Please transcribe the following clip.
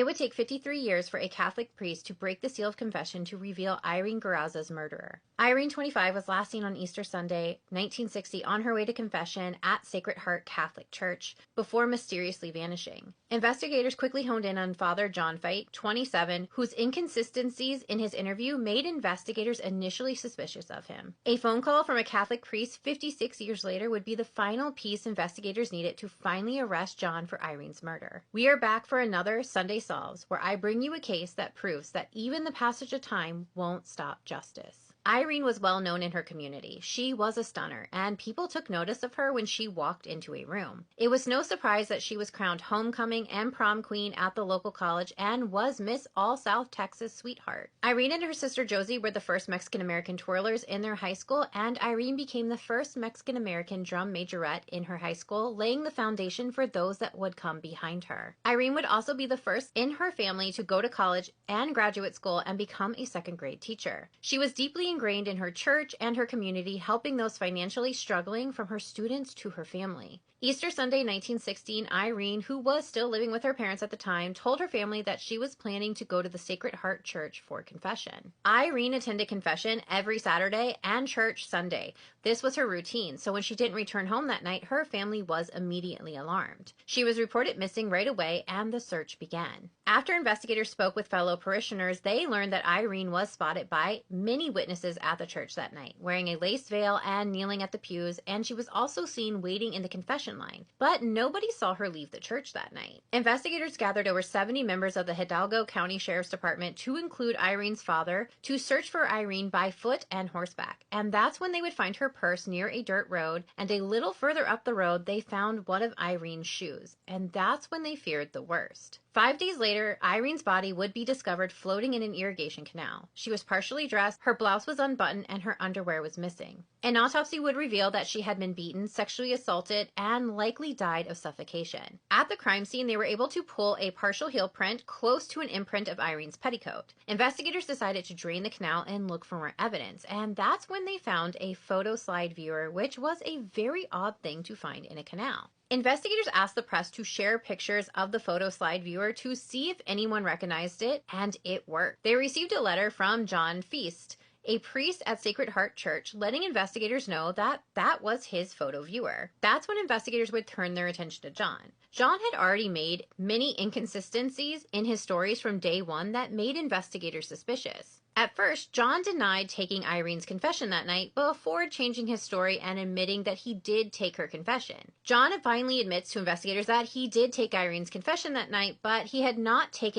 It would take 53 years for a Catholic priest to break the seal of confession to reveal Irene Garza's murderer. Irene, 25, was last seen on Easter Sunday, 1960, on her way to confession at Sacred Heart Catholic Church before mysteriously vanishing. Investigators quickly honed in on Father John Fite, 27, whose inconsistencies in his interview made investigators initially suspicious of him. A phone call from a Catholic priest 56 years later would be the final piece investigators needed to finally arrest John for Irene's murder. We are back for another Sunday Solves, where I bring you a case that proves that even the passage of time won't stop justice. Irene was well known in her community. She was a stunner, and people took notice of her when she walked into a room. It was no surprise that she was crowned homecoming and prom queen at the local college and was Miss All South Texas Sweetheart. Irene and her sister Josie were the first Mexican-American twirlers in their high school, and Irene became the first Mexican-American drum majorette in her high school, laying the foundation for those that would come behind her. Irene would also be the first in her family to go to college and graduate school and become a second-grade teacher. She was deeply ingrained in her church and her community, helping those financially struggling, from her students to her family. Easter Sunday, 1916, Irene, who was still living with her parents at the time, told her family that she was planning to go to the Sacred Heart Church for confession. Irene attended confession every Saturday and church Sunday. This was her routine, so when she didn't return home that night, her family was immediately alarmed. She was reported missing right away, and the search began. After investigators spoke with fellow parishioners, they learned that Irene was spotted by many witnesses at the church that night, wearing a lace veil and kneeling at the pews, and she was also seen waiting in the confession line. But nobody saw her leave the church that night. Investigators gathered over 70 members of the Hidalgo County Sheriff's Department, to include Irene's father, to search for Irene by foot and horseback. And that's when they would find her purse near a dirt road, and a little further up the road they found one of Irene's shoes. And that's when they feared the worst. 5 days later, Irene's body would be discovered floating in an irrigation canal. She was partially dressed, her blouse was unbuttoned, and her underwear was missing. An autopsy would reveal that she had been beaten, sexually assaulted, and likely died of suffocation. At the crime scene, they were able to pull a partial heel print close to an imprint of Irene's petticoat. Investigators decided to drain the canal and look for more evidence, and that's when they found a photo slide viewer, which was a very odd thing to find in a canal. Investigators asked the press to share pictures of the photo slide viewer to see if anyone recognized it, and it worked. They received a letter from John Feast, a priest at Sacred Heart Church, letting investigators know that that was his photo viewer. That's when investigators would turn their attention to John. John had already made many inconsistencies in his stories from day one that made investigators suspicious. At first, John denied taking Irene's confession that night before changing his story and admitting that he did take her confession. John finally admits to investigators that he did take Irene's confession that night, but he had not taken